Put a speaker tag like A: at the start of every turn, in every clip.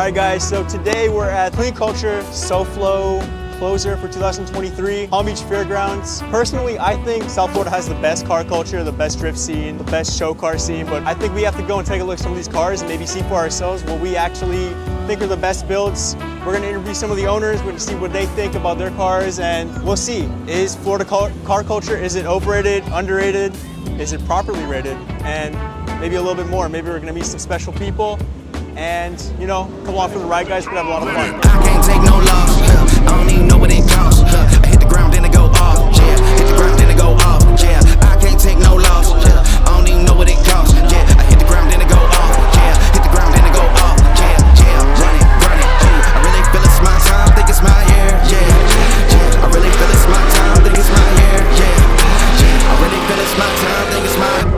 A: Alright guys, so today we're at Clean Culture SoFlo closer for 2023, Palm Beach Fairgrounds. Personally, I think South Florida has the best car culture, the best drift scene, the best show car scene, but I think we have to go and take a look at some of these cars and maybe see for ourselves what we actually think are the best builds. We're gonna interview some of the owners, we're gonna see what they think about their cars, and we'll see. Is Florida car culture, is it overrated, underrated? Is it properly rated? And maybe a little bit more. Maybe we're gonna meet some special people. And, you know, come along for the ride, guys. We're gonna have a lot of fun.
B: I can't take no loss. I don't even know what it costs. I hit the ground, then it go off. Yeah, hit the ground, then it go off. Yeah, I can't take no loss. I don't even know what it costs. Yeah, I hit the ground, then it go off. Yeah, hit the ground, then it go off. Yeah, run it. Yeah, I really feel it's my time, think it's my year. Yeah, I really feel it's my time, think it's my year. Yeah, I really feel it's my time, think it's my.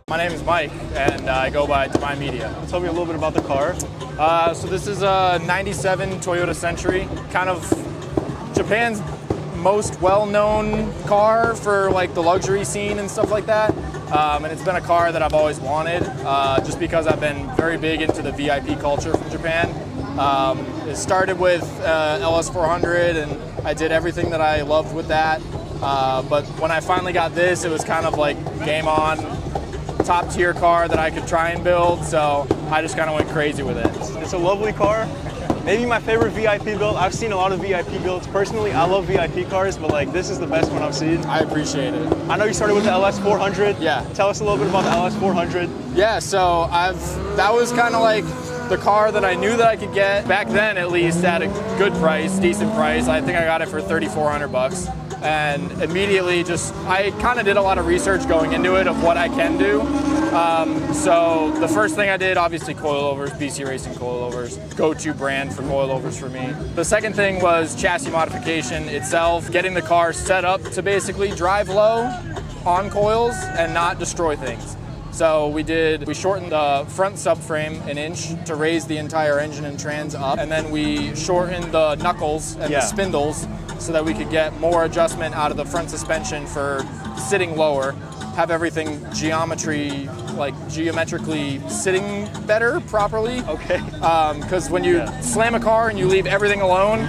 C: My name is Mike, and I go by Divine Media.
A: Tell me a little bit about the car.
C: So this is a 97 Toyota Century, kind of Japan's most well-known car for like the luxury scene and stuff like that. And it's been a car that I've always wanted, just because I've been very big into the VIP culture from Japan. It started with LS400, and I did everything that I loved with that. But when I finally got this, it was kind of like game on. Top tier car that I could try and build, so I just kind of went crazy with it.
A: It's a lovely car. Maybe my favorite VIP build. I've seen a lot of VIP builds. Personally, I love VIP cars, but like this is the best one I've seen.
C: I appreciate it.
A: I know you started with the LS400.
C: Yeah.
A: Tell us a little bit about the LS400.
C: Yeah, so that was kind of like the car that I knew that I could get back then, at least at a good price, decent price. I think I got it for $3,400. And immediately I kind of did a lot of research going into it of what I can do. So the first thing I did, obviously coilovers, BC Racing coilovers, go-to brand for coilovers for me. The second thing was chassis modification itself, getting the car set up to basically drive low on coils and not destroy things. So we shortened the front subframe an inch to raise the entire engine and trans up, and then we shortened the knuckles and the spindles so that we could get more adjustment out of the front suspension for sitting lower, have everything geometrically sitting better, properly.
A: Okay.
C: Because when you slam a car and you leave everything alone,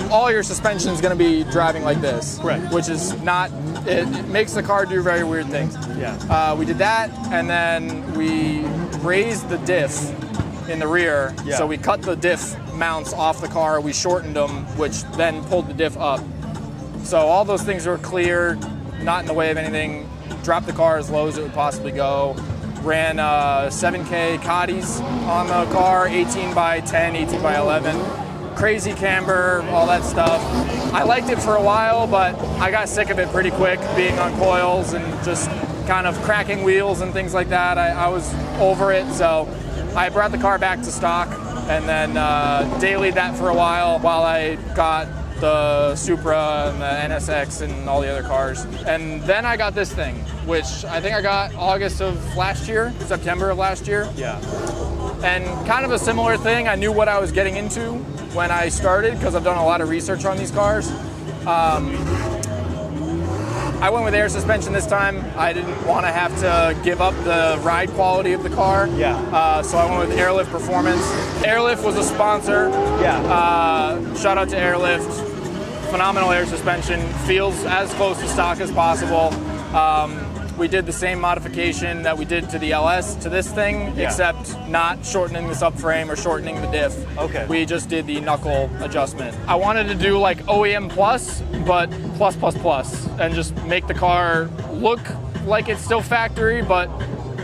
C: all your suspension is going to be driving like this.
A: Correct.
C: Which is not, it makes the car do very weird things.
A: Yeah.
C: We did that, and then we raised the diff in the rear.
A: Yeah.
C: So we cut the diff mounts off the car, we shortened them, which then pulled the diff up. So all those things were clear, not in the way of anything. Dropped the car as low as it would possibly go. Ran 7K Cotties on the car, 18 by 10, 18 by 11. Crazy camber, all that stuff. I liked it for a while, but I got sick of it pretty quick, being on coils and just kind of cracking wheels and things like that. I was over it, so I brought the car back to stock and then dailied that for a while I got the Supra and the NSX and all the other cars. And then I got this thing, which I think I got August of last year, September of last year.
A: Yeah.
C: And kind of a similar thing. I knew what I was getting into when I started because I've done a lot of research on these cars. I went with air suspension this time. I didn't want to have to give up the ride quality of the car.
A: Yeah.
C: So I went with Airlift Performance. Airlift was a sponsor.
A: Yeah.
C: Shout out to Airlift. Phenomenal air suspension. Feels as close to stock as possible. We did the same modification that we did to the LS to this thing, except not shortening the subframe or shortening the diff.
A: Okay.
C: We just did the knuckle adjustment. I wanted to do like OEM plus, but plus, and just make the car look like it's still factory, but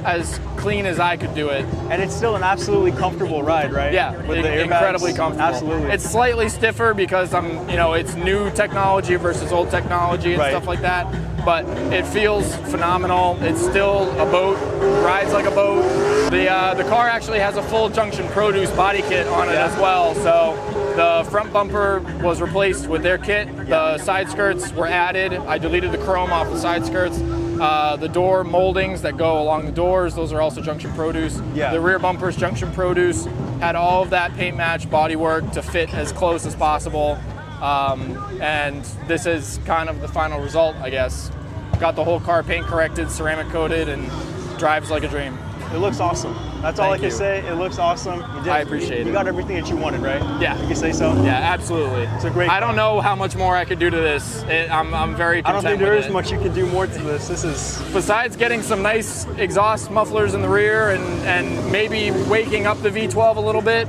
C: as clean as I could do it.
A: And it's still an absolutely comfortable ride, right?
C: Yeah,
A: with the airbags.
C: incredibly comfortable.
A: Absolutely.
C: It's slightly stiffer because it's new technology versus old technology and stuff like that. But it feels phenomenal. It's still a boat, rides like a boat. The car actually has a full Junction Produce body kit on it as well. So the front bumper was replaced with their kit. The side skirts were added. I deleted the chrome off the side skirts. The door moldings that go along the doors, those are also Junction Produce.
A: Yeah.
C: The rear bumpers, Junction Produce. Had all of that paint match bodywork to fit as close as possible. And this is kind of the final result, I guess. Got the whole car paint corrected, ceramic coated, and drives like a dream.
A: It looks awesome. That's all I can say. It looks awesome.
C: I appreciate it.
A: You got everything that you wanted, right?
C: Yeah.
A: You can say so?
C: Yeah, absolutely.
A: It's a great
C: I don't know how much more I could do to this. I'm very content
A: I don't think there
C: with
A: is
C: it.
A: much you can do more to this. This is...
C: Besides getting some nice exhaust mufflers in the rear and maybe waking up the V12 a little bit,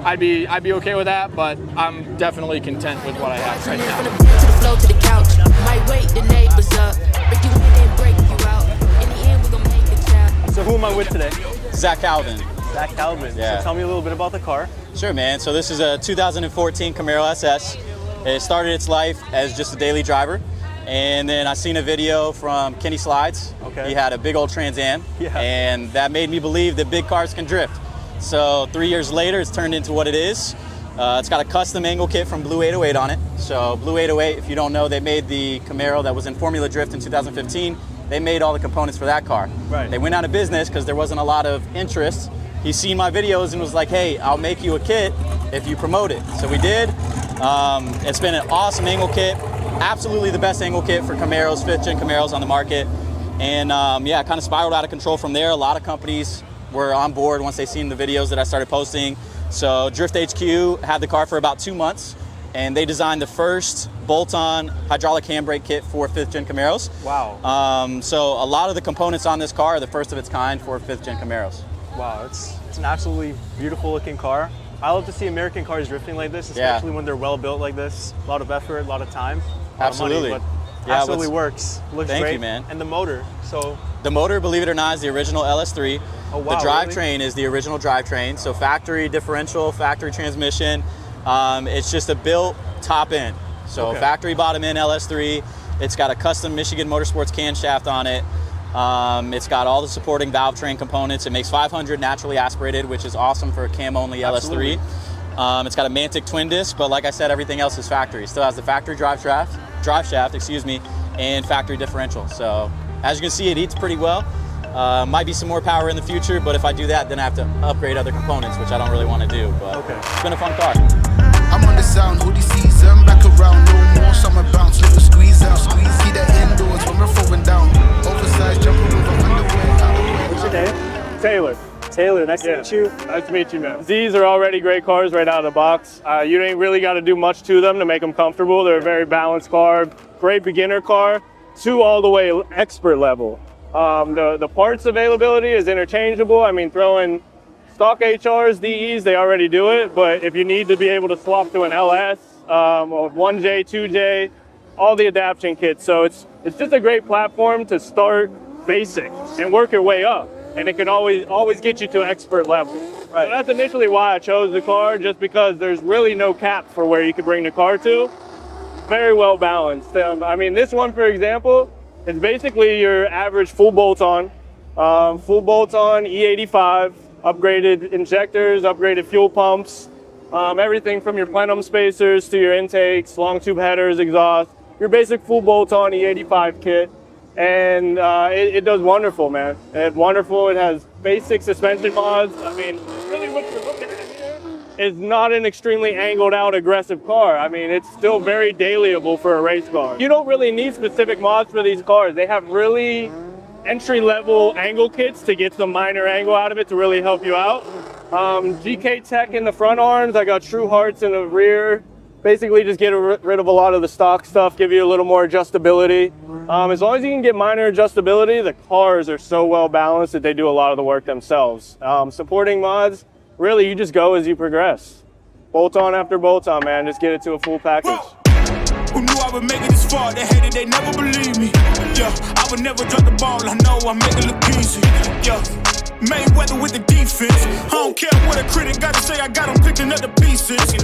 C: I'd be okay with that, but I'm definitely content with what I have right now.
D: To the floor, to the couch. Might wake the neighbors up. Break you in and break you out. In the end, we're gonna make the child.
A: So who am I with today?
E: Zach Calvin.
A: Zach Calvin.
E: Yeah.
A: So tell me a little bit about the car.
E: Sure, man. So this is a 2014 Camaro SS. It started its life as just a daily driver. And then I seen a video from Kenny Slides.
A: Okay.
E: He had a big old Trans Am.
A: Yeah.
E: And that made me believe that big cars can drift. So 3 years later, it's turned into what it is. It's got a custom angle kit from Blue 808 on it. So Blue 808, if you don't know, they made the Camaro that was in Formula Drift in 2015. They made all the components for that car.
A: Right.
E: They went out of business because there wasn't a lot of interest. He seen my videos and was like, hey, I'll make you a kit if you promote it. So we did. It's been an awesome angle kit. Absolutely the best angle kit for Camaros, 5th gen Camaros on the market. And yeah, kind of spiraled out of control from there. A lot of companies were on board once they seen the videos that I started posting. So Drift HQ had the car for about 2 months, and they designed the first bolt-on hydraulic handbrake kit for 5th gen Camaros.
A: Wow.
E: So a lot of the components on this car are the first of its kind for 5th gen Camaros.
A: Wow, it's an absolutely beautiful looking car. I love to see American cars drifting like this, especially when they're well built like this. A lot of effort, a lot of time, a lot
E: Absolutely.
A: of money, but
E: Yeah,
A: absolutely works. Looks
E: Thank
A: great.
E: you, man.
A: And the motor, so
E: The motor, believe it or not, is the original LS3.
A: Oh, wow,
E: the drivetrain is the original drivetrain. So factory differential, factory transmission. It's just a built top end. So
A: Okay.
E: factory bottom end LS3. It's got a custom Michigan Motorsports camshaft on it. It's got all the supporting valve train components. It makes 500 naturally aspirated, which is awesome for a cam-only LS3. It's got a Mantic twin disc, but like I said, everything else is factory. Still has the factory drive shaft, excuse me, and factory differential. So as you can see, it eats pretty well. Might be some more power in the future, but if I do that, then I have to upgrade other components, which I don't really want to do. But It's been a fun car.
B: I'm on the sound, hoodie season, back around, no more summer bounce, little squeeze out, squeeze, see the indoors when we're throwing down, oversized jumper over underwear.
A: what's your name?
F: Taylor.
A: Taylor, nice to meet you.
F: Nice to meet you, man. These are already great cars right out of the box. You ain't really got to do much to them to make them comfortable. They're a very balanced car, great beginner car, to all the way expert level. The parts availability is interchangeable. I mean, throwing stock HRs, DEs, they already do it, but if you need to be able to swap to an LS, or 1J, 2J, all the adaptation kits. So it's just a great platform to start basic and work your way up. And it can always get you to expert level. Right. So that's initially why I chose the car, just because there's really no cap for where you could bring the car to. Very well balanced. I mean, this one, for example, is basically your average full bolt-on E85, upgraded injectors, upgraded fuel pumps, everything from your plenum spacers to your intakes, long tube headers, exhaust, your basic full bolt-on E85 kit. And it does wonderful, man. It's wonderful. It has basic suspension mods. I mean, really what you're looking at here is not an extremely angled out aggressive car. I mean, it's still very dailyable for a race car. You don't really need specific mods for these cars. They have really entry-level angle kits to get some minor angle out of it to really help you out. GK Tech in the front arms. I got True Hearts in the rear. Basically just get rid of a lot of the stock stuff, give you a little more adjustability. As long as you can get minor adjustability, the cars are so well balanced that they do a lot of the work themselves. Supporting mods, really you just go as you progress. Bolt on after bolt on, man, just get it to a full package.
B: Who knew I would make it this far? They hated, they never believe me. Yeah, I would never drop the ball, I know I make it look easy. Yeah, Mayweather with the defense. I don't care what a critic gotta say, I got them picking up the pieces.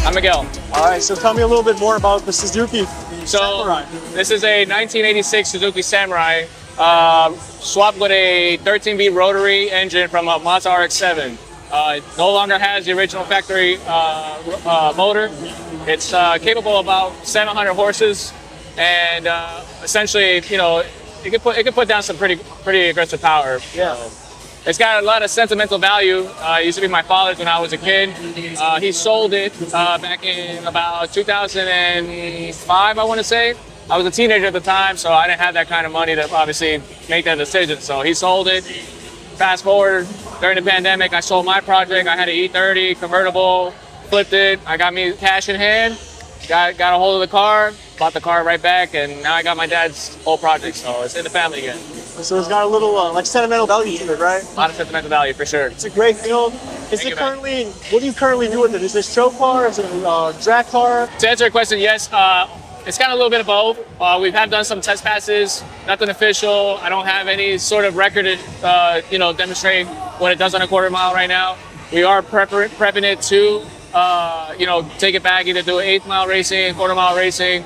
G: I'm Miguel.
A: All right, so tell me a little bit more about the Suzuki Samurai.
G: This is a 1986 Suzuki Samurai, swapped with a 13V rotary engine from a Mazda RX-7. It no longer has the original factory motor. It's capable of about 700 horses, and essentially, you know, it could put down some pretty aggressive power.
A: Yeah.
G: It's got a lot of sentimental value. It used to be my father's when I was a kid. He sold it back in about 2005, I want to say. I was a teenager at the time, so I didn't have that kind of money to obviously make that decision. So he sold it. Fast forward, during the pandemic, I sold my project. I had an E30 convertible, flipped it. I got me cash in hand, got a hold of the car, bought the car right back, and now I got my dad's whole project. So it's in the family again.
A: So it's got a little like sentimental value to it, right?
G: A lot of sentimental value for sure.
A: It's a great build. Is it currently? What do you currently do with it? Is it a show car? Is it a drag car?
G: To answer your question, yes. It's kind of a little bit of both. We have done some test passes, nothing official. I don't have any sort of record to, demonstrate what it does on a quarter mile right now. We are prepping it to, take it back, either do 8 mile racing, quarter mile racing,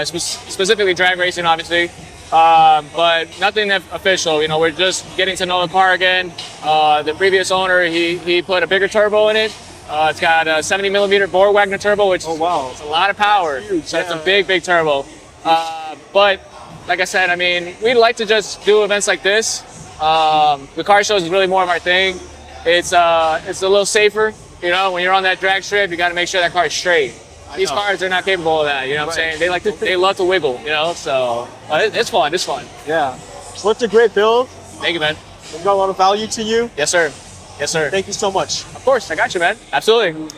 G: specifically drag racing, obviously. But nothing official. We're just getting to know the car again. The previous owner, he put a bigger turbo in it. It's got a 70 millimeter Bore Wagner turbo, which is a lot of power. So it's a big, big turbo. But like I said, I mean, we like to just do events like this. The car shows is really more of our thing. It's a little safer. When you're on that drag strip, you got to make sure that car is straight. These cars are not capable of that. You know what I'm saying? They love to wiggle. So it's fun. It's fun.
A: Yeah. Well, it's a great build.
G: Thank you, man.
A: It's got a lot of value to you.
G: Yes, sir. Yes, sir.
A: Thank you so much.
G: Of course, I got you, man. Absolutely.